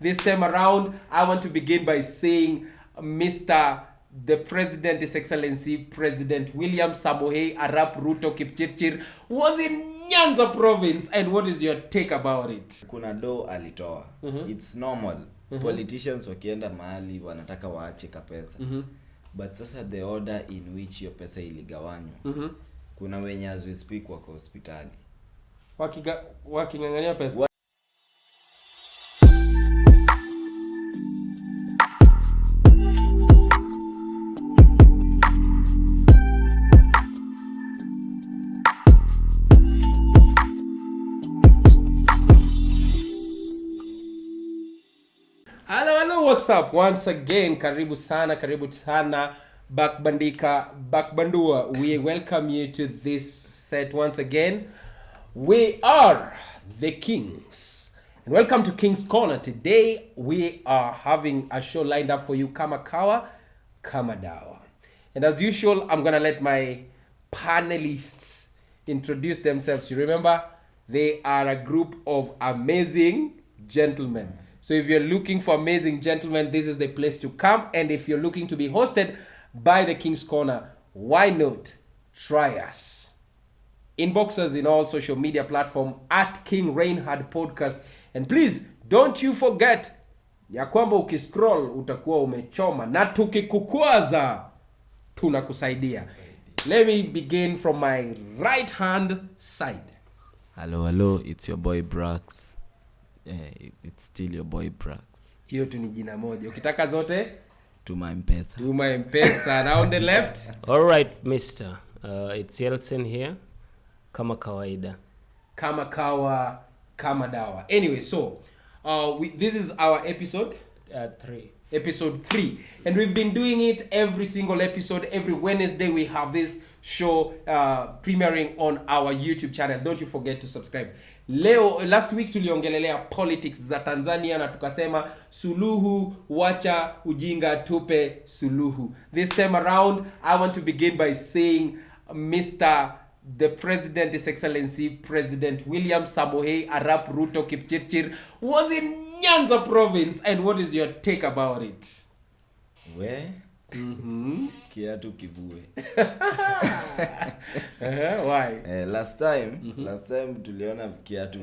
This time around, I want to begin by saying Mr. the President, His Excellency President William Samoei Arap Ruto Kipchirchir was in Nyanza province, and what is your take about it? Kuna do alitoa. It's normal. Politicians wakienda mahali wanataka waache kapesa. But sasa the order in which your pesa iligawanywa. Kuna wenye as we speak wako hospitali. Wakingangania pesa. Hello, what's up? Once again, karibu sana, Bakbandua. We welcome you to this set once again. We are the Kings. And welcome to King's Corner. Today, we are having a show lined up for you, Kama Kawa, Kama Dawa. And as usual, I'm going to let my panelists introduce themselves. You remember, they are a group of amazing gentlemen. So if you're looking for amazing gentlemen, this is the place to come. And if you're looking to be hosted by the King's Corner, why not try us? Inbox us in all social media platforms at King Reinhard Podcast. And please, don't you forget, ya kwamba ukiscroll utakuwa umechoma na tukikukwaza tunakusaidia. Let me begin from my right hand side. Hello, it's your boy Brax. It's still your boy Brax. Hiyo tu ni jina moja. Ukitaka zote Tuma mpesa. Now on the left. All right, mister. It's Yeltsin here. Kama kawaida. Kama kawa, kama dawa. Anyway, so this is our episode 3. Episode 3. And we've been doing it every single episode. Every Wednesday we have this show premiering on our YouTube channel. Don't you forget to subscribe. Last week tuliongelelea politics za Tanzania na tukasema suluhu wacha ujinga tupe suluhu. This time around, I want to begin by saying Mr. the President, His Excellency President William Samoei Arap Ruto Kipchirchir was in Nyanza province, and what is your take about it? Where? Kiatu kivue. Why? Last time tuliona kiatu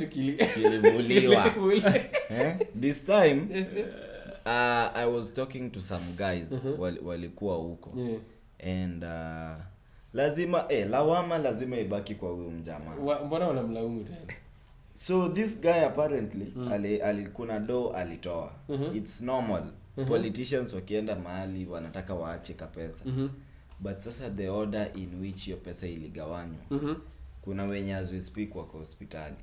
kilivuliwa. This time I was talking to some guys walikuwa huko. And lazima lawama lazima ibaki kwa huyo mjamaa. Mbona wanamlaumu tena? So this guy apparently kuna do alitoa. It's normal. Politicians wakienda mahali wanataka waache kapesa. But sasa the order in which your pesa iligawanywa. Kuna wenye as we speak wako hospitali.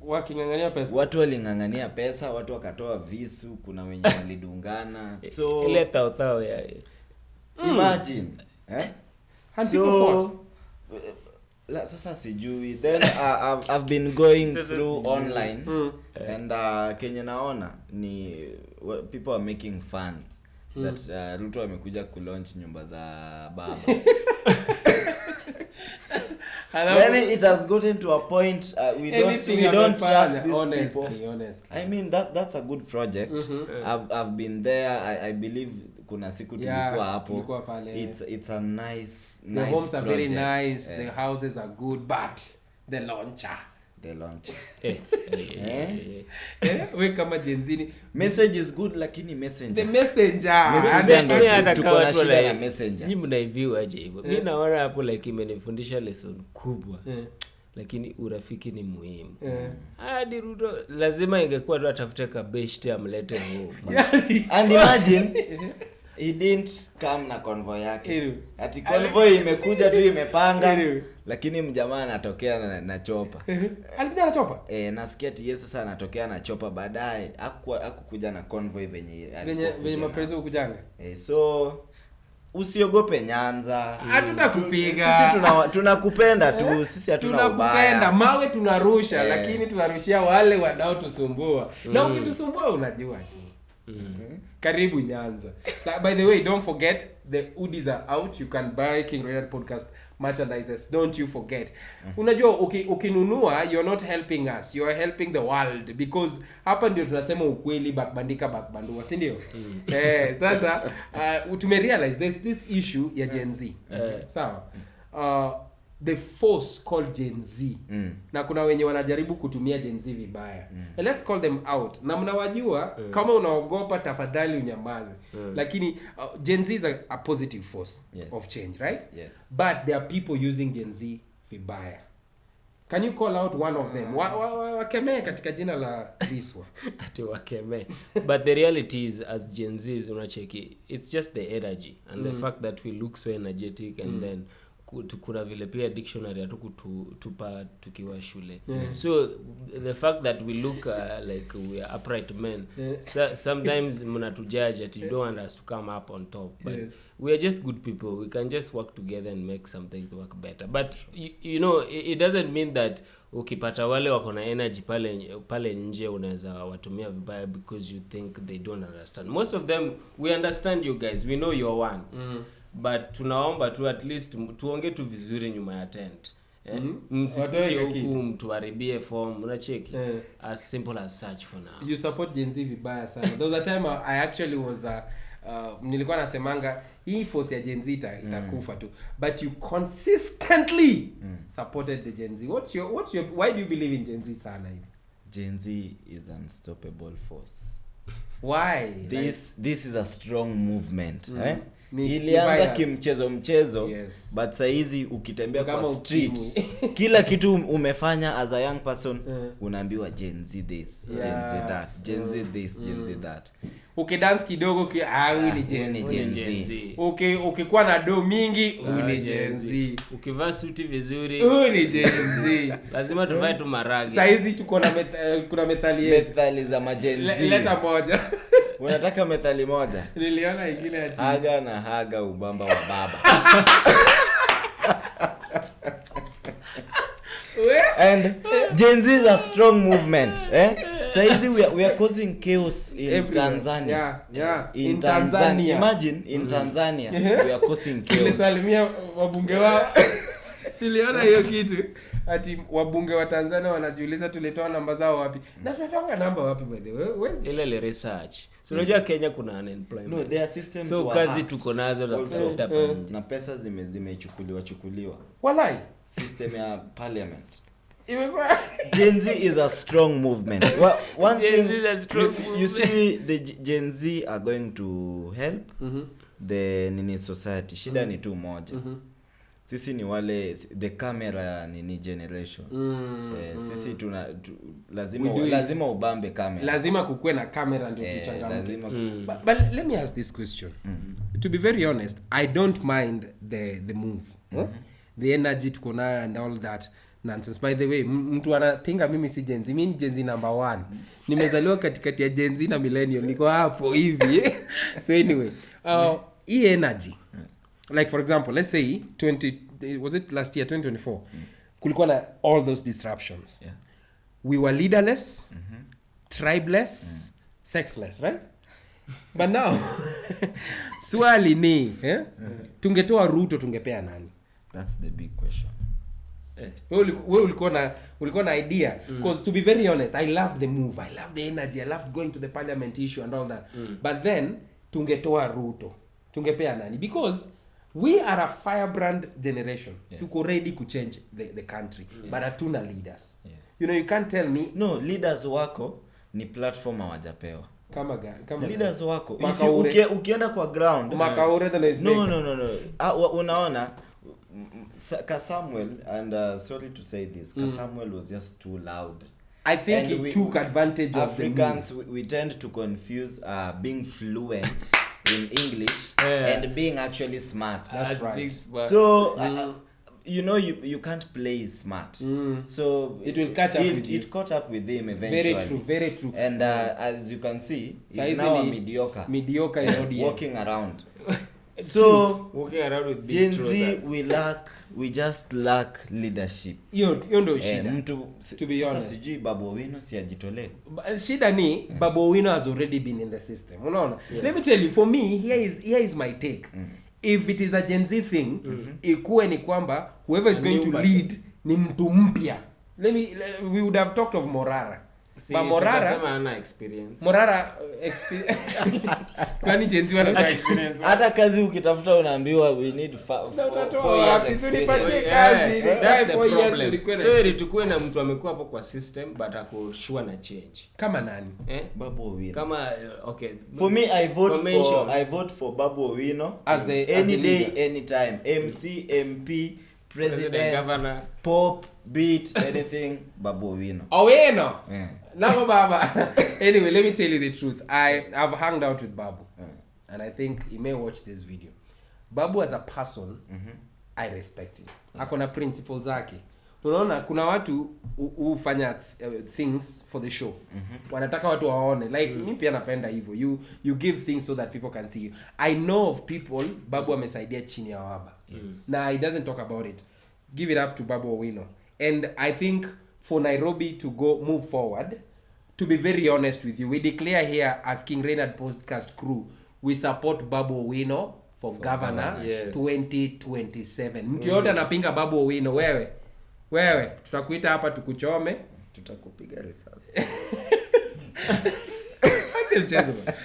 Wakingangania pesa. Watu walingangania pesa, watu wakatoa visu, kuna wenye walidungana. So ile tao ya. Imagine, so sasa sijui. Then I've been going through online and Kenya naona ni people are making fun that Ruto amekuja kulaunch nyumba za baba. When it has gotten to a point we don't trust these honestly. people. I mean that's a good project. I've been there. I believe kuna siku tulikuwa hapo. It's a nice the homes project. Are very nice. The houses are good, but the launcher. We kama GenZ message is good lakini messenger. The messenger tuko na shida ya messenger. Ni mnaiviu aje hivyo. Mimi naona hapo like imenifundisha lesson kubwa. Lakini urafiki ni muhimu. Hadi Ruto lazima ingekuwa tu atafute kabeshte amlete home. And imagine he didn't come na convoy yake. Ati convoy imekuja tu imepanga. Lakini mjamaa anatokea na chopa. Alikuja na chopa? Nasikia ati sasa anatokea na chopa baadaye. Hakukuja na convoy venye maprezo kujanga. So usiogope Nyanza. Hatutakupiga. Sisi tunakupenda tu. Sisi hatuna ubaya. Tunakupenda. Mawe tunarusha lakini tunarushia wale wanao tusumbua. Na ukitusumbua unajua tu. Karibu Nyanza. By the way, don't forget the hoodies are out. You can buy King Reinhard Podcast merchandises, don't you forget. Unajua ukinunua you're not helping us, you're helping the world, because hapa ndio tunasema ukweli, bakbandua, si ndio? Sasa tumerealize there's this issue ya Gen Z. Sawa. The force called Gen Z. Na kuna wenye wanajaribu kutumia Gen Z vibaya. And let's call them out. Na mnawajua kama unaogopa tafadhali unyamaze. Lakini Gen Z is a positive force of change, right? Yes. But there are people using Gen Z vibaya. Can you call out one of them? Wakemee katika jina la Kriswa. Ati wakemee. But the reality is, as Gen Zs unacheki, it's just the energy and the fact that we look so energetic, and then kuna vile pia dictionary hatukutupa tukiwa shule. So the fact that we look like we are upright men, sometimes mnatujudge that you don't want us to come up on top, but we are just good people. We can just work together and make some things work better. But you know, it doesn't mean that ukipata wale wako na energy pale nje unaweza watumia vibaya because you think they don't understand. Most of them, we understand you guys, we know your wants. But tunaomba tu at least tuonge tu vizuri nyuma ya tent. Msipite huku mtuharibie form, unacheki. As simple as such for now. You support Gen Z vibaya sana. There was a time I actually was nilikuwa nasemanga hii force ya Gen Z itakufa tu, but you consistently supported the Gen Z. What's your why do you believe in Gen Z sana hivi? Gen Z is an unstoppable force. Why? This is a strong movement, ilianza kimchezo, but saizi ukitembea kwa street kila kitu umefanya as a young person unaambiwa Gen Z this, Gen Z that, Gen Z this, Gen Z that. Ukidance kidogo ni Gen Z. Ukikuwa na do mingi ni Gen Z. Ukivaa suti vizuri ni Gen Z. Lazima tuvae tu maragi. Saizi tuko na kuna methali za Gen Z. Leta moja. Unataka methali moja? Niliona ingine ati haga na haga ubamba wa baba. And Gen Z is a strong movement, Saizi we are causing chaos in everywhere. Tanzania. In Tanzania. Imagine in Tanzania we are causing chaos. Nilisalimia wabunge wao. Niliona hiyo kitu. Ati wabunge wa Tanzania wanajiuliza tulitoa namba zao wapi? Na tunatoa namba wapi by the way? Ile research. So unajua Kenya kuna unemployment. No, their systems so kazi tuko nazo za kutafuta na pesa zimechukuliwa. Walai, system ya parliament. Imekuwa Gen Z is a strong movement. One Gen thing Z is a strong movement. You see the Gen Z are going to help the society. Shida ni tu moja. Sisi ni wale the camera generation. Sisi lazima ubambe camera. Lazima kukue na camera ndio kuchangamke. But let me ask this question. To be very honest, I don't mind the move. The energy tuko nayo and all that nonsense. By the way, mtu anapinga mimi si Gen Z. Mimi ni Gen Z number 1. Nimezaliwa katikati ya Gen Z na millennial. Niko hapo hivi. So anyway, hii energy. Like for example, let's say was it last year 2024? Kulikuwa na all those disruptions. We were leaderless, tribeless, sexless, right? But now swali ni, tungetoa Ruto tungepea nani? That's the big question. Wewe ulikuwa na idea, because to be very honest, I love the move, I love the energy, I love going to the parliament issue and all that. But then tungetoa Ruto tungepea nani? Because we are a firebrand generation. Tuko ready to change the country, but hatuna leaders. You know, you can't tell me no leaders wako ni platform hawajapewa. Kama leaders wako ukienda kwa ground Makaure no unaona Samuel, and sorry to say this, Samuel was just too loud. I think he took advantage of Africans. We tend to confuse being fluent in English and being actually smart. That's right. So you know you can't play smart. So it will catch up with you. It caught up with him eventually. Very true. And as you can see, he's now a mediocre is walking around. So walking around with big Gen Z we just lack leadership. Hiyo ndio shida. Mtu to be honest, sijui babu owino si ajitolee. Shida ni babu owino has already been in the system. Unaona? Let me tell you, for me, here is my take. if it is a Gen Z thing, ikuwe ni kwamba whoever is A going new to person. lead ni mtu mpya. We would have talked of Morara. See, But Morara tutasema hana experience. kwani Gen Z wana experience? Hata kazi ukitafuta unaambiwa we need 4 years experience. That's the problem. So ili tukue na mtu amekuwa hapo kwa system but ako sure na change. Kama nani? Babu Owino. Kama okay. For me, I vote for Babu Owino As the any day, leader. anytime. MC, MP, President, Governor. Pope, beat, anything. Babu Owino. Owino. Yeah. Now, Baba. Anyway, let me tell you the truth. I've hung out with Babu, and I think he may watch this video. Babu as a person, I respect him. Akona principles zake. Unaona kuna watu hufanya things for the show. Wanataka watu waone. Like mimi pia napenda hivyo. You give things so that people can see you. I know of people Babu amesaidia chini ya waba. Now he doesn't talk about it. Give it up to Babu Owino. And I think for Nairobi to move forward, to be very honest with you, we declare here as King Reynard Podcast crew, we support Babu Owino for governor 2027. Mtu yote anapinga Babu Owino, wewe tutakuita hapa tukuchome, Tutakupiga risasi.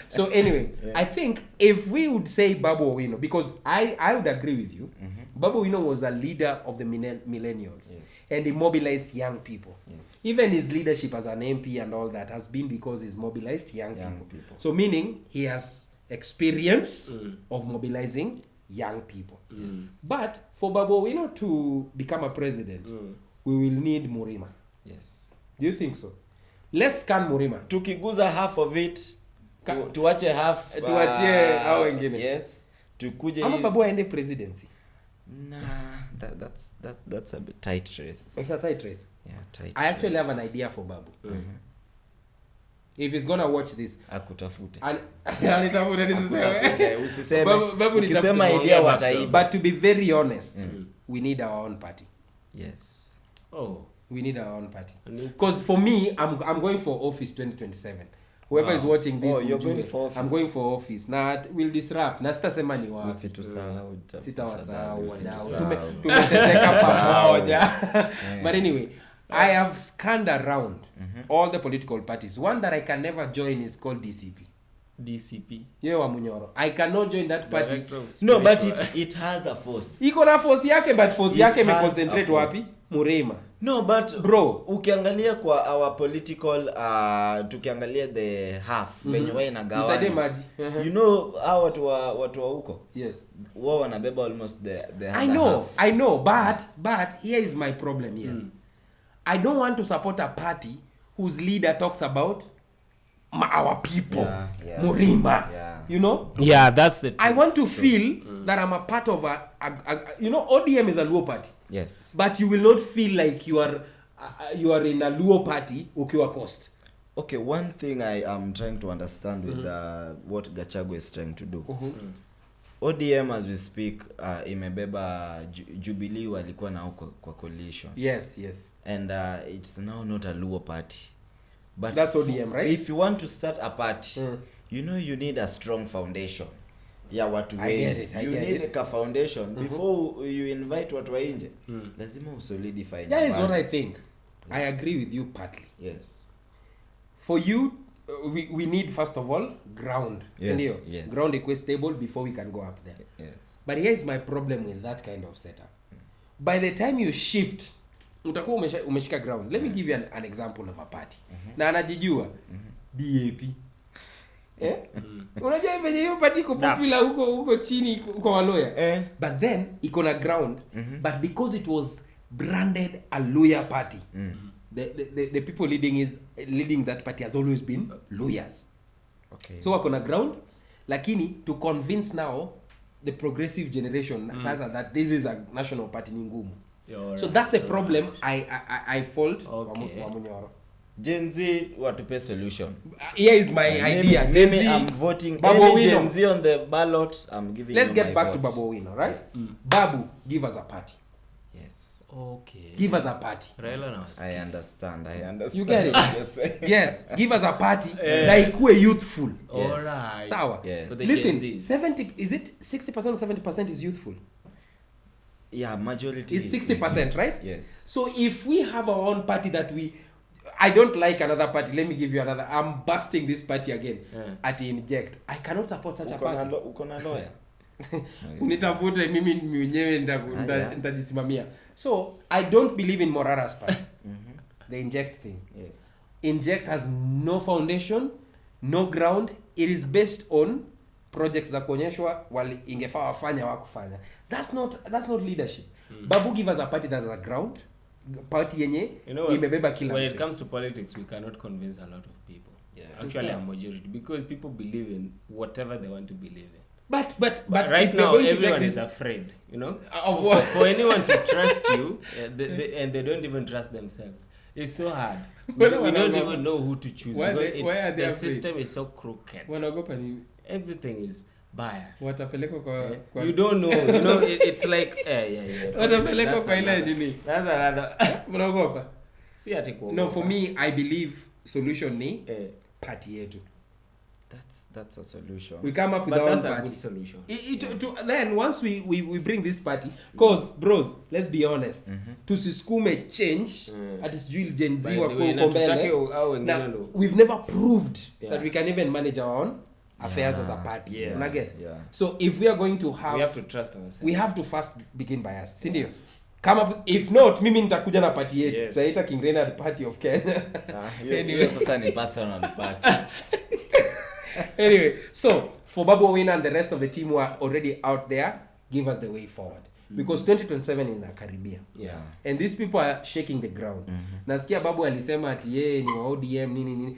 So anyway, I think if we would say Babu Owino, because I would agree with you, Babu Owino was a leader of the millennials, and he mobilized young people. Even his leadership as an MP and all that has been because he's mobilized young people. So meaning he has experience of mobilizing young people. But for Babu Owino to become a president, we will need Murima. Yes. Do you think so? Let's scan Murima. Tukiguza half of it, tuache half. Tuachie hao wengine. Yes. Tukuje. Ama Babu aende presidency. Nah, that's a bit tight race. It's a tight race. Yeah, tight. I actually have an idea for Babu. If he's gonna watch this, akutafute. Usiseme. Babu Ukisema idea wataiba. But to be very honest, we need our own party. Yes. Oh, we need our own party. Because for me, I'm going for office 2027. Whoever is watching this, you're going for office. I'm going for office. Na will disrupt. Na sitasema ni wapi. Usitusahau. Sitawasahau wadau. Tumeteseka pamoja. But anyway, I have scanned around all the political parties. One that I can never join is called DCP. Yeye wa Munyoro. I cannot join that party. No, but it has a force. Iko na force yake, but force yake me concentrate wapi? Murema. No, but bro, ukiangalia kwa our political tukiangalia the half wenye wewe inagawa. Msaidie maji. You know hao watu wa huko? Yes. Wao wanabeba almost the I know, but here is my problem here. I don't want to support a party whose leader talks about our people. Yeah. Murima. Yeah. You know? Yeah, that's the truth. I want to feel that I'm a part of a you know, ODM is a Luo party. Yes. But you will not feel like you are in a Luo party ukiwa coast. Okay, one thing I am trying to understand with what Gachagua is trying to do. ODM as we speak imebeba Jubilee walikuwa na huko kwa coalition. Yes. And it's now not a Luo party. But that's ODM, right? If you want to start a party, you know you need a strong foundation. Yeah, watu wengi. You need a foundation before you invite watu wa nje. Lazima usolidify. That is what I think. Yes. I agree with you partly. Yes. For you, we need first of all ground. Yes. Ground equals stable before we can go up there. Yes. But here's my problem with that kind of setup. By the time you shift, utakuwa umeshika ground. Let me give you an example of a party. Na anajijua DAP. Unajua venye hiyo party iko popular huko chini kwa waloya. But then iko na ground, but because it was branded a lawyer party. The people leading that party has always been lawyers. Okay. So wako na ground, lakini to convince now the progressive generation sasa that this is a national party ni ngumu. So that's the problem I fault wa Munyoro. GenZ watupe solution. Here is my idea. GenZ, I'm voting GenZ on the ballot. I'm giving. Let's get back to Babu Owino, right? Yes. Babu, give us a party. Yes. Okay. Give us a party. Raila na wasikia. I understand. You get it? Yes. Yes, give us a party na ikuwe youthful. Alright. Sawa. Yes. For the Listen, Gen Zs. 70 is it 60% or 70% is youthful? Yeah, majority Is 60%, right? Yes. So if we have our own party that I don't like another party, let me give you another. I'm busting this party again. At inject. I cannot support such a party. Uko na lawyer? Unitafute mimi mwenyewe nitajisimamia. So I don't believe in Morara's party. The inject thing. Yes. Inject has no foundation, no ground. It is based on projects za kuonyeshwa wali ingefaa wafanya wakufanya. That's not leadership. Babu give us a party that has a ground. Party yenye imebeba kila when it comes to politics, we cannot convince a lot of people. Actually a majority, because people believe in whatever they want to believe in. But right now everyone is afraid, for anyone to trust you, and they don't even trust themselves. It's so hard. We don't even know who to choose, because the system is so crooked. Everything is biased. You don't know. It's like watapelekwa kwa ile nini. That's another. Mnaogopa? Si ati kuogopa. No, for me I believe solution ni party yetu. That's a solution. We come up with but our own that's party. A good solution. Then once we bring this party, cause bros, let's be honest, tusisukume change at sijui Gen Z wako mbele. We've never proved that we can even manage our own affairs as a party. Yes. So if we are going to have, we have to trust ourselves. We have to first begin by us. Yes. Come up, if not, mimi nitakuja na party yetu. Yes. Zaita King Reynard Party of Kenya. Anyway, sasa ni personal party. Anyway, so for Babu Owino and the rest of the team who are already out there, give us the way forward. Because 2027 is in the Caribbean. Yeah. And these people are shaking the ground. Nasikia Babu alisema ati yeye ni wa ODM nini.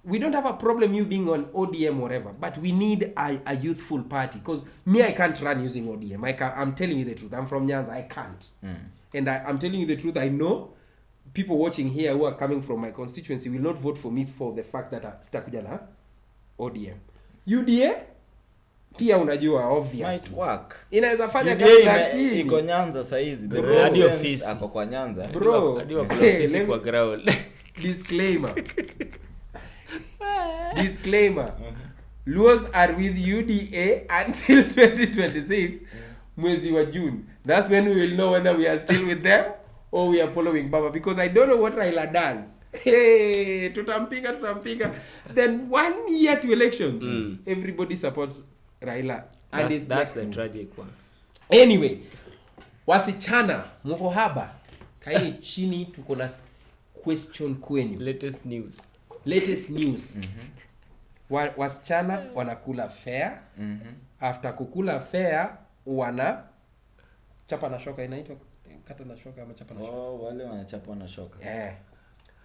We don't have a problem you being on ODM or whatever, but we need a youthful party. Because me, I can't run using ODM. I'm telling you the truth. I'm from Nyanza. I can't. And I'm telling you the truth. I know people watching here who are coming from my constituency will not vote for me for the fact that sitakuja na ODM. UDA pia unajua obvious. Might work. Inaweza fanya kazi lakini iko Nyanza saa hizi. The president ako kwa Nyanza. Bro, hadi wako ofisi kwa ground. Disclaimer. Luos are with UDA until 2026 mwezi wa June. That's when we will know whether we are still with them or we are following Baba, because I don't know what Raila does. Hey, tutampiga. Then 1 year to elections, everybody supports Raila. And that's the tragic one. Anyway, wasichana mko haba kaini chini, tuko na question kwenu. Latest news. Wasichana wanakula fair. After kukula fair wana chapa na shoka, inaitwa kata na shoka ama chapa na shoka. Wale wanachapa na shoka.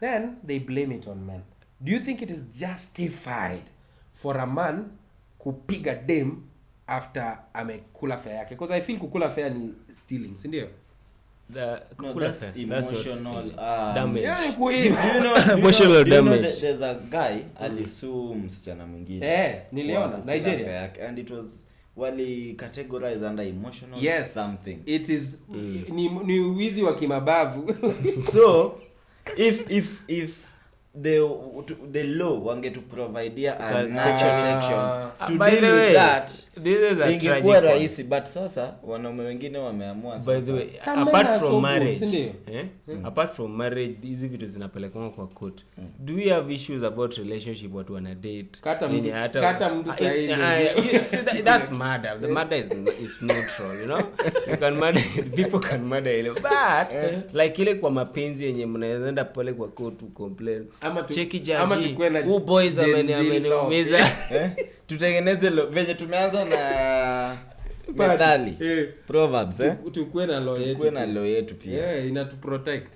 Then they blame it on men. Do you think it is justified for a man kupiga dem after amekula fair yake? Because I feel kukula fair ni stealing, si ndio? That's emotional damage. Emotional damage. There's a guy alisue msichana mwingine. Niliona Nigeria, and it was wali categorize under emotional something. It is ni wizi wa kimabavu. So if the law wange to provide another section to deal with that, this is a ingekuwa rahisi, but sasa wanaume wengine wameamua sasa. By the way, apart from marriage hizi vitu zinapelekwa kwa court. Do we have issues about relationship watu wana date? Kata mtu sahihi. That's murder. The murder is neutral, You can murder, people can murder, but like ile kwa mapenzi yenye mnaenda pale kwa court to complain. Cheki jaji, boys ameniumiza. Tutengeneze venye tumeanza na methali, proverbs, tukue na law yetu pia. Ina to protect.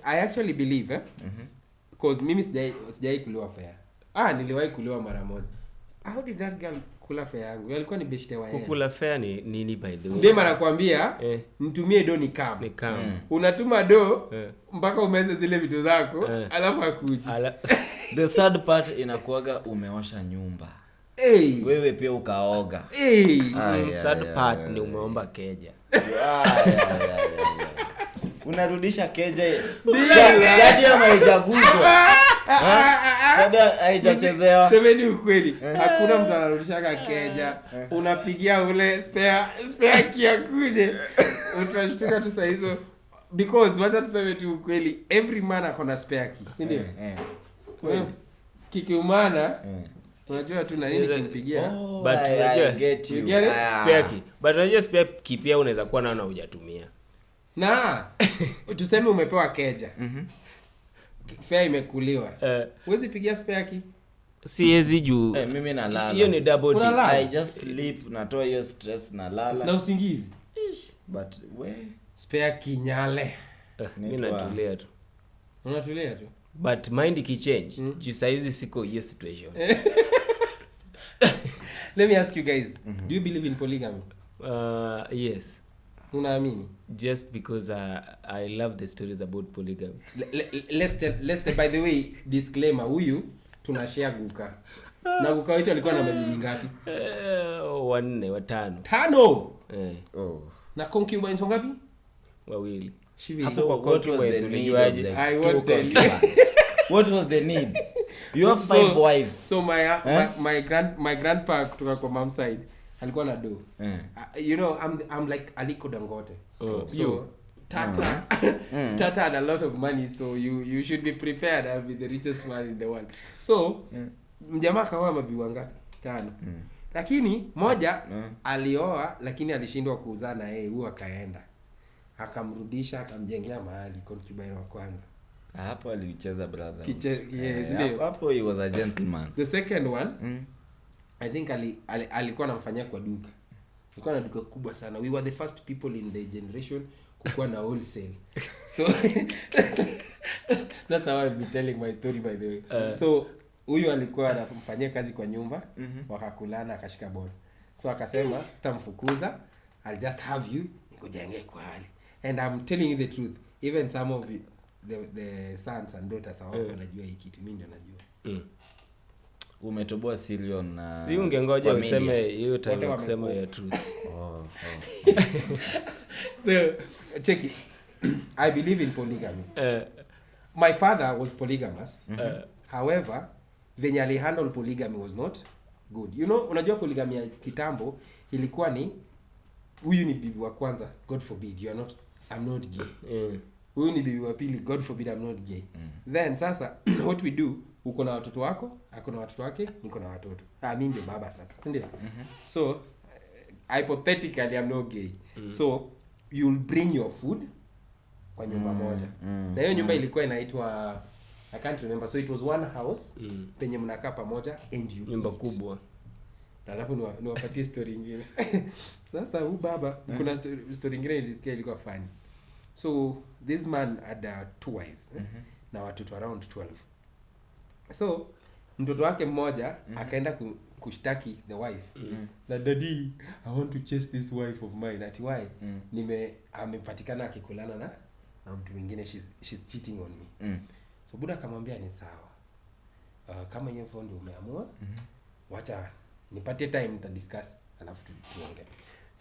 I actually believe because mimi sijai kuliwa fair. Niliwahi kuliwa mara moja. How did that girl kula fair yangu? Alikuwa ni beshte wa yeye. Kukula fair ni nini by the way? Ndiye mara kwambia nitumie do ni kam. Unatuma do mpaka umeze zile vitu zako alafu akuji. The sad part inakuaga umeosha nyumba. Wewe pia ukaoga. Sad part ni umeomba keja. Yeah. Unarudisha keja hadi haijaguzwa. Hadi haijachezewa. Semeni ukweli. Hakuna mtu anarudishaka keja. Unapigia ule spare kiakuje. Utashtuka tu saa hizo because wacha tuseme tu ukweli, every man akona spare key, si ndio? Kweli. Kikiumana unajua tu na nini kumpigia. But I get you. Spare key. But unajua spare key pia unaweza kuwa naona hujatumia. Na tuseme umepewa keja. Fare imekuliwa. Huwezi pigia spare key? Siwezi juu. Mimi nalala. Hiyo ni double D. I just sleep, natoa hiyo stress nalala. Na usingizi. But spare key nyale. Mimi natulia tu. Unatulia tu. But mind ikichange, juu saizi siko hiyo situation. Let me ask you guys, do you believe in polygamy? Yes. Unaamini? Just because I love the stories about polygamy. Let's tell, by the way, disclaimer, huyu tunashare guka. Na guka wetu alikuwa na mabibi ngapi? 4, 5. 5. Na concubines ngapi? 2. So what was the need of the I won't tell you. What was the need? You have 5 wives. So my grandpa kutoka kwa mom side alikuwa na do. You know, I'm like Aliko Dangote. So Tata had a lot of money, so you should be prepared. I'll be the richest man in the world. So mjamaa kaoa mabibi wangapi? 5. Lakini moja alioa lakini alishindwa kuzaa na yeye, huyo akaenda. Akamrudisha, akamjengea mahali concubine wa kwanza. Hapo alicheza brother. Yes, hapo he was a gentleman. The second one, I think alikuwa anamfanyia kwa duka. Alikuwa na duka kubwa sana. We were the first people in the generation kukuwa na wholesale. So that's how I've been telling my story, by the way. So huyu alikuwa anamfanyia kazi kwa nyumba, wakakulana, akashika bora. So akasema sitamfukuza, I'll just have you nikujengee kwa hali. And I'm telling you the truth, even some of the sons and daughters wanajua hii kitu, mimi ndio najua. Umetoboa Sirion na si ungengoja useme hiyo time kusema ya truth. So check it. I believe in polygamy. My father was polygamous. However, venye ali handle polygamy was not good. You know, unajua polygamy ya kitambo ilikuwa ni huyu ni bibi wa kwanza, God forbid, I'm not gay. Huyu ni bibi wa pili, God forbid, I'm not gay. Then sasa what we do, uko na watoto wako, ako na watoto wake, niko na watoto. Mimi ndio baba sasa, si ndio? So hypothetically I'm not gay. So you'll bring your food kwa nyumba moja. Na hiyo nyumba ilikuwa inaitwa, I can't remember, so it was one house penye mnakaa pamoja and you nyumba kubwa. Na alafu niwapatie story nyingine. Sasa huyu baba kuna story nyingine ilisikia ilikuwa funny. So this man had 2 wives na watoto around 12. So mtoto wake mmoja akaenda kushtaki the wife. Na daddy, I want to chase this wife of mine. Ati why? Amepatikana akikulana na mtu mwingine, she's cheating on me. So buda akamwambia ni sawa. Kama hiyo ndio umeamua, wacha nipatie time nitadiscuss alafu tuongee.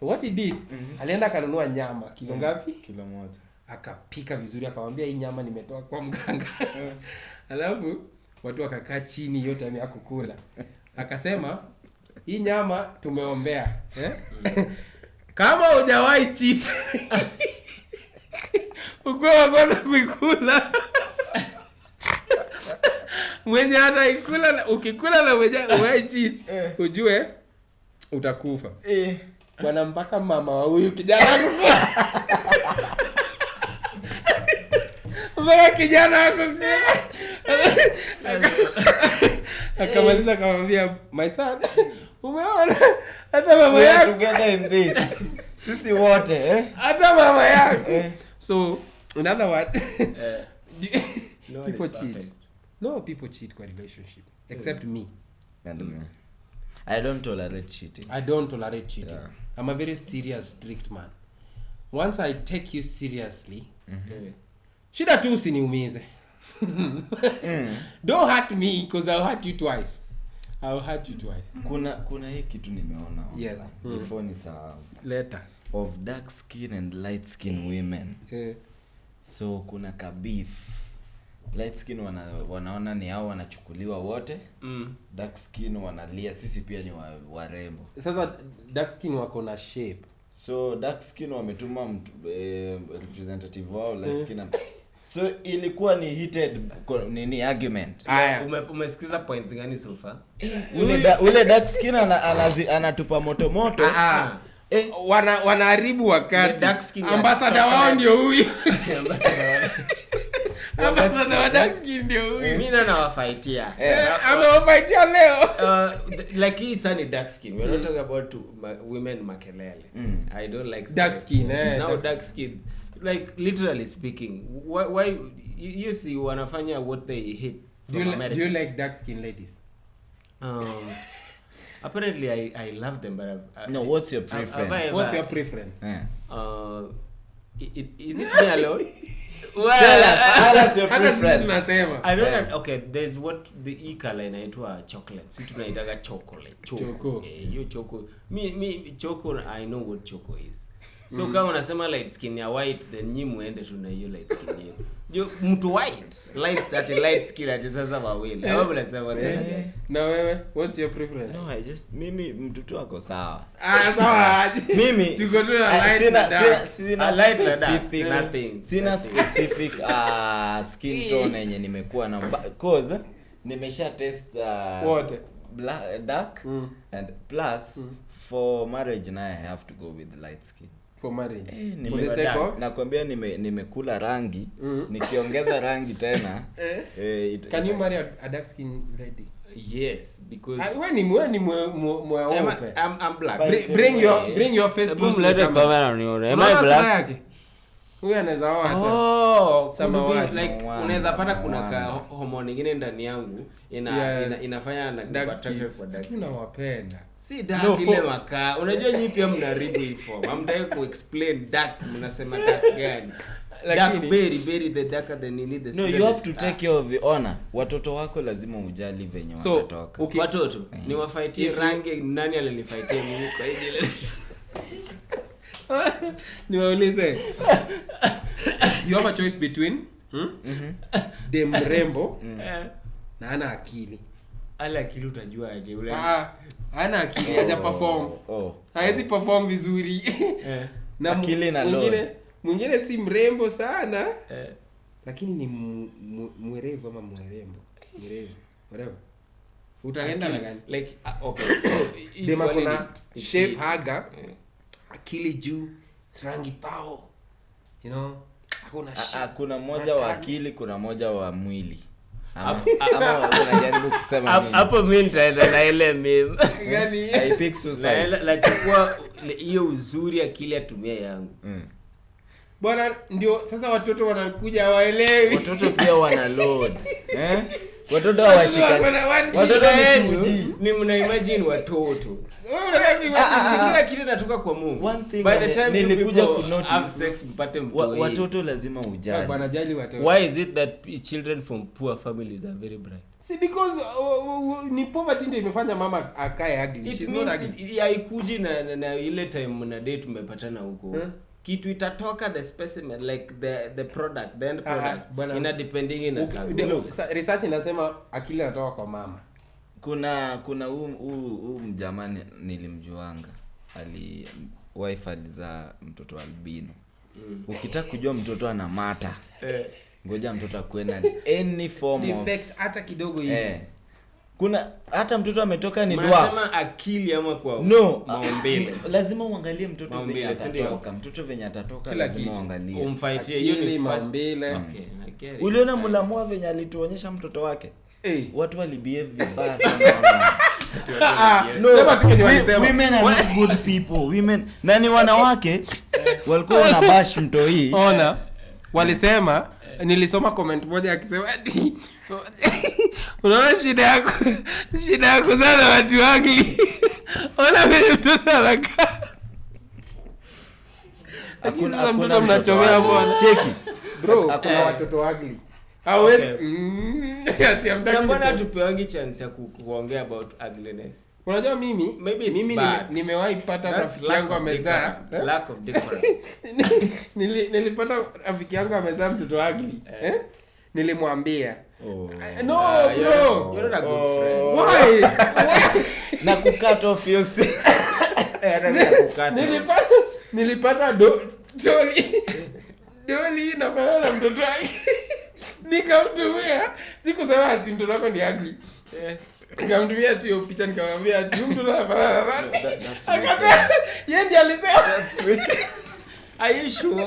So what he did, alienda kanunua nyama kilo ngapi? Kilo 1. Akapika vizuri, akamwambia hii nyama nimetoa kwa mganga. Alafu watu wakakaa chini yote amekula. Akasema hii nyama tumeombea, kama hujawahi cheat ukua kwanza kuikula. Mwenye hata ikula, ukikula na mwenye hujawahi cheat, ujue utakufa. Bwana mpaka mama wa huyu kijana akufa. Mbona kijana akufa? Akamaliza akamwambia, my son, umeona hata mama yako together in this. Sisi wote hata mama yako. So in other words, people cheat. No, people cheat kwa relationship except me. And me. I don't tolerate cheating. I don't tolerate cheating. Yeah. I'm a very serious, strict man. Once I take you seriously, shida tu usiniumize. Don't hurt me because I'll hurt you twice. Kuna hii kitu nimeona. Yes. Before ni sawa. Later. of dark skin and light skin women. So kuna beef. Light skin wanaona ni hao wanachukuliwa wote. Dark skin wanalia sisi pia ni warembo. Sasa dark skin wako na shape. So dark skin wametuma representative wao light skin. So ilikuwa ni heated argument. Umesikiza points gani so far? Ule dark skin anatupa moto. Wanaharibu wakati. Ambassador wao ndio huyu. Ambassador wa dark skin ndio huyu. Mimi na wafaitia. Amewafaitia leo. Like hii sana dark skin. We're not talking about women makelele. I don't like dark skin. Now dark skin. Like literally speaking, why you see wanafanya what they hate from America. Do you like dark skin ladies? Apparently I love them, but no, what's your preference? What's your preference? Is it me alone? Tell us your preference. I don't know. Okay, there's what the e-color inaitwa chocolate. Si tunaitaga chocolate. Choco. You choco. Me choco, I know what choco is. So kama unasema light skin ya white, then nyi muende tuna hiyo light skin hiyo. Yo mtu white, light skin ati sasa wawili. Hapo unasema na wewe, what's your preference? No, mimi mtu tu ako sawa. Sawa. Mimi tuko tu light na dark. Sina specific skin tone yenye nimekuwa na cause nimesha test what? Dark and plus for marriage now I have to go with light skin. For marriage. Nakwambia nimekula rangi, nikiongeza rangi tena. Can you marry a dark skin lady? Yes, because when I'm black. Bring your face close to the camera. Am I black? Huyu anaweza hata samawati. Like unaweza pata kuna hormone nyingine ndani yangu inafanya na attracted kwa dark skin. Tunawapenda. Si dark ile maka. Unajua nyinyi pia mnaribu hii form. Hamtaki ku-explain dark, mnasema dark gani? Dark berry the darker the nini the no, you have to take care of the honor. Watoto wako lazima ujali venye wanatoka. Okay. Watoto ni wafaitie rangi, nani alinifaitia mimi kwa hili? Niwaulize. You have a choice between dem rembo na ana akili. Ala akili utajua aje ule. Hana akili, haja perform. Haezi perform vizuri. Na akili na mwingine si mrembo sana. Lakini ni mwerevu ama mwerembo. Mwerevu. Utaenda na gani? Like okay, so dema kuna shape haga. Akili juu, rangi pao. You know, hakuna shape. Kuna moja wa akili, kuna moja wa mwili. Ama unajaribu kusema nini? Hapo mimi nitaenda na ile meme. Gani? I pick suicide. La chukua hiyo uzuri akili atumia yangu. Bwana ndio sasa watoto wanakuja waelewi. Watoto pia wana load. Watoto hawashikani. Watoto ni mna imagine watoto. Kila kitu natoka kwa Mungu. By the time nilikuja ku notice sex mpate mtoto. Watoto lazima ujali. Bwana jali watoto. Why is it that children from poor families are very bright? See, because ni poverty ndio imefanya mama akae ugly. She's not ugly. Haikuji na ile time mna date tumepatana huko. Kitu itatoka the specimen like the product, the end product. Ina depending in research inasema akili inatoka kwa mama. Kuna mjamani nilimjuanga. Wife alizaa mtoto albino. Ukitaka kujua mtoto ana mata. Ngoja mtoto akuena any form of defect hata kidogo hivi. Kuna hata mtoto ametoka ni dwarf. Unasema akili ama kwa maumbile. Lazima uangalie mtoto venye atatoka. Mtoto venye atatoka lazima uangalie. Umfightie hiyo ni maumbile. Okay, I get it. Uliona Mulamwa venye alituonyesha mtoto wake? Watu walibehave vibaya sana. Sema tu kenye walisema. Women are not good people. Women nani wanawake walikuwa wanabash mtoi. Ona walisema nilisoma comment moja akisema ati unaona shida yako sana watu ugly. Ona vile mtoto anakaa. Hakuna mtoto mnachomea bwana. Cheki. Bro, hakuna watoto ugly. Hawezi. Ati mbona tupewangi chance ya kuongea about ugliness? Unajua Maybe it's bad. nimewahi pata rafiki yangu amezaa lack of difference. Nilipata rafiki yangu amezaa mtoto wake. Nilimwambia. No, bro. You're not a good friend. Why? Na kukat off your Nilipata Doli na bana mtoto wake. Nikamtumia. Sikusema ati mtoto wako ni ugly. Nikamtumia tu hiyo picha nikamwambia ati mtoto anafanya nani? Akasema yeye ndiye alisema that's wicked. Are you sure?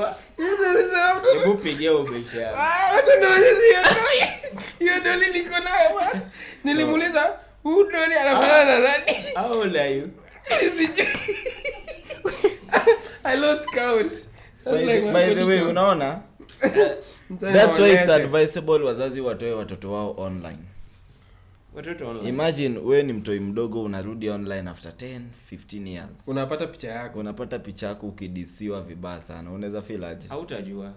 Hebu pigia ubesha. Hata nionyeshe hiyo Doli niko nayo bwana. Nilimuuliza huyu Doli anafanya na nani? How old are you? I lost count. By the way, unaona? That's why it's advisable wazazi watoe watoto wao online. Watoto online. Imagine wewe ni mtoi mdogo unarudi online after 10-15 years. Unapata picha yako. Unapata picha yako ukidisiwa vibaya sana. Unaweza feel aje? Hautajua.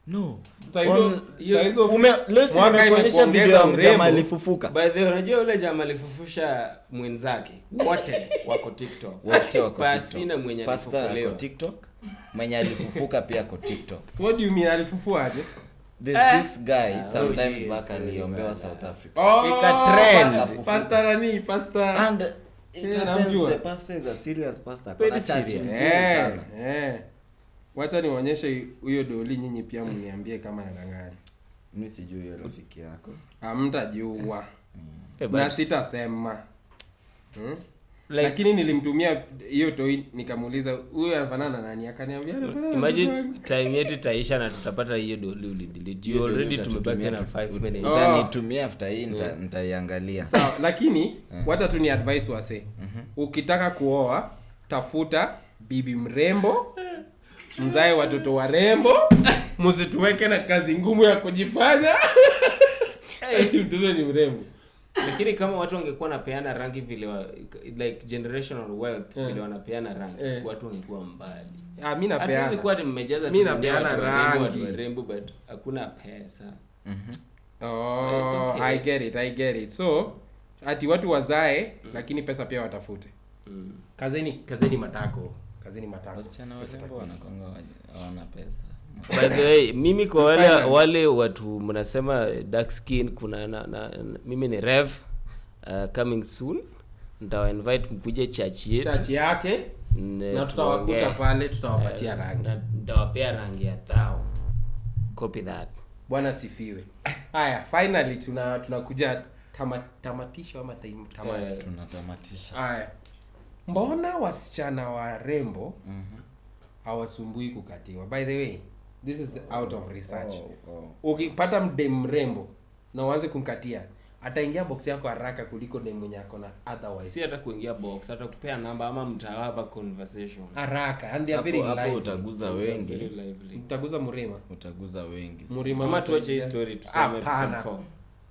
No. Saizo nimekuonyesha video ya jamaa alifufuka. By the way, unajua yule jamaa alifufusha mwenzake. Wote wako TikTok. Wote wako TikTok. Pasina mwenye alifufuliwa. Wako TikTok. Mwenye alifufuka pia kwa TikTok. What do you mean alifufua aje? There's this guy sometimes back aliombewa South Africa. Ika trend. Pastor. And it happens the pastor is a serious pastor. Very Kwa church serious. sana. Wacha nionyeshe huyo Doli nyinyi pia mniambie kama nadanganya. Mimi sijui hiyo rafiki yako. Hamtajua. Na sitasema. Lakini nilimtumia hiyo toi nikamuuliza huyu anafanana na nani akaniambia anafanana. Imagine time yetu taisha na tutapata hiyo Doli ulidelete. You already tumebaki na 5 minutes. Utanitumia after hii nitaiangalia. Sawa, lakini wacha tu ni advice wase. Ukitaka kuoa, tafuta bibi mrembo, mzae watoto warembo, msituweke na kazi ngumu ya kujifanya. Mtoto ni mrembo. Lakini kama watu wangekuwa napeana rangi vile like generational wealth vile wanapeana rangi, watu wangekuwa mbali. Mimi napeana. Hatuwezi kuwa tumejaza mimi napeana rangi rembo but hakuna pesa. Okay. I get it. So ati watu wazae lakini pesa pia watafute. Kazeni matako. Wasichana warembo wanakonga hawana pesa. By the way, mimi kwa wale watu mnasema dark skin kuna mimi ni Rev coming soon. Nitawa invite mkuje church yake na tutawakuta pale tutawapatia rangi. Nitawapea rangi ya thao. Copy that. Bwana sifiwe. Haya, finally tunakuja tamatisho ama tamati. Tunatamatisha. Haya. Mbona wasichana warembo hawasumbui kukatiwa? By the way, this is out of research. Ukipata mrembo na uanze kumkatia, ataingia box yako haraka kuliko dem mwenye yako na otherwise. Si hata kuingia box, hata kupea namba ama mtahava conversation. Haraka, and they are very lively. Hapo utaguza wengi. Utaguza mrema. Utaguza wengi. Mrema ama tuache hii story tuseme episode 4.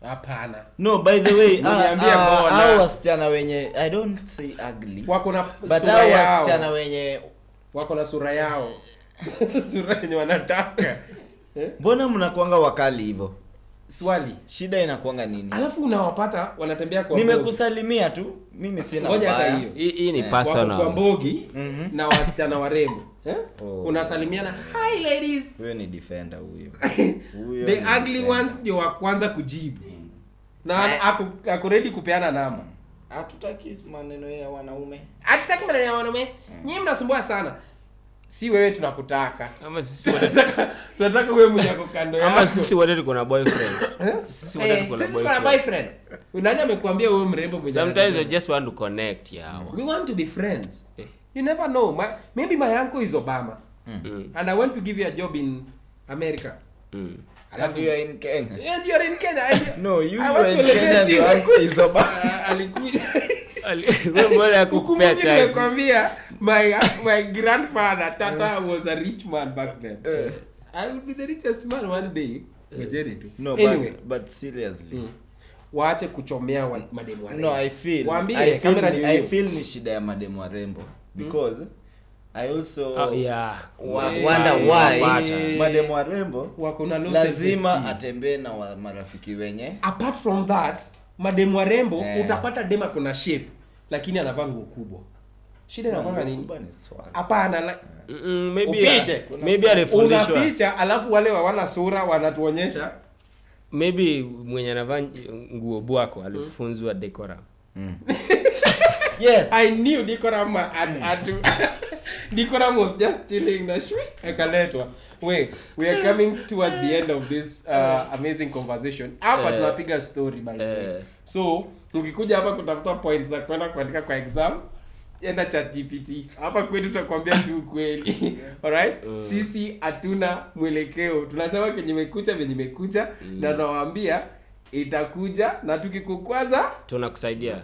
Hapana. No, by the way, mbona wasichana wenye I don't say ugly. Wako na sura yao. Wasichana wenye wako na sura yao. Sura yenye wanataka. Mbona mnakuanga wakali hivyo? Swali. Shida inakuanga nini? Alafu unawapata wanatembea kwa nimekusalimia tu. Mimi sina mbaya. Hii ni personal. Kwa mbogi na wasichana warembo. Unasalimiana, hi ladies. Wewe ni defender huyo. The ugly ones ndio wa kwanza kujibu. Na ako ready kupeana namba. Hatutaki maneno ya wanaume. Nyinyi mnasumbua sana. Si wewe tunakutaka. Ama sisi wote tunataka wewe mwenye yako kando yako. Ama sisi wote tuko na boyfriend. Sisi wote tuko na boyfriend. Nani amekwambia wewe mrembo mwenye? Sometimes we just want to connect, yeah. We want to be friends. You never know. Maybe my uncle is Obama. And I want to give you a job in America. And you are in Kenya. And you are in Kenya. No, you are in Kenya. Your uncle is Obama. Alikuja. Wewe akukupea kazi. Nimekwambia my grandfather Tata was a rich man back then. I will be the richest man one day. No, anyway, but seriously. Waache kuchomea mademu warembo. No, I feel ni shida ya mademu warembo because I also wonder why mademu warembo wako na low lazima atembee na marafiki wenye. Apart from that, mademu warembo utapata dema kuna shape lakini anavaa nguo kubwa. Shida inafanya nini? Kubwa ni swali. Hapana, maybe alifundishwa. Unaficha alafu wale wana sura wanatuonyesha. Maybe mwenye anavaa nguo bwako alifunzwa decorum. Yes. I knew decorum decorum was just chilling na shwi akaletwa. Wait, we are coming towards the end of this amazing conversation. Hapa tunapiga story by the way. So, ukikuja hapa kutafuta points za kwenda kuandika kwa exam, enda ChatGPT. Hapa kwetu tutakwambia tu kweli. Alright? Sisi hatuna mwelekeo. Tunasema kenye imekuja na tunawaambia itakuja na tukikukwaza tunakusaidia.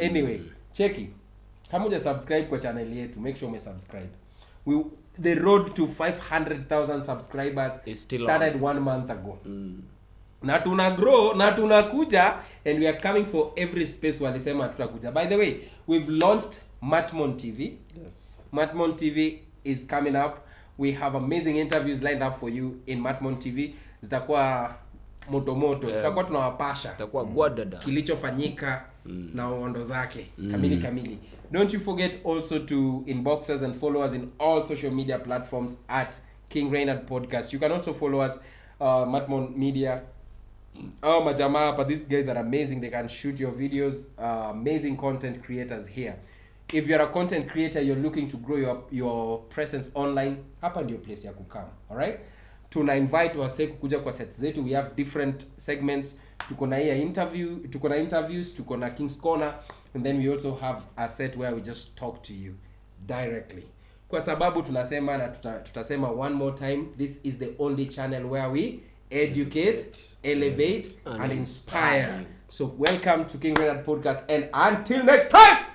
Anyway, cheki. Kama uja subscribe kwa channel yetu, make sure umesubscribe. The road to 500,000 subscribers started 1 month ago. Na tuna grow, na tunakuja, and we are coming for every space walisema tutakuja. By the way, we've launched Matmon TV. Yes. Matmon TV is coming up. We have amazing interviews lined up for you in Matmon TV. Zitakuwa moto. Tutakuwa tunawapasha. Itakuwa gwadada. Kilichofanyika na ondo zake. Kamili. Don't you forget also to inbox us and follow us in all social media platforms at King Reynard Podcast. You can also follow us Matmon Media. Oh, majamaa, but these guys are amazing. They can shoot your videos. Amazing content creators here. If you're a content creator, you're looking to grow your presence online, hapa ndio place ya kukam. Alright? Tuna invite wase kukuja kwa sets zetu. We have different segments. Tuko na interviews, tuko na King's Corner, and then we also have a set where we just talk to you directly. Kwa sababu tunasema na tutasema one more time, this is the only channel where we educate, elevate, and inspire. So welcome to King Reynard Podcast, and until next time.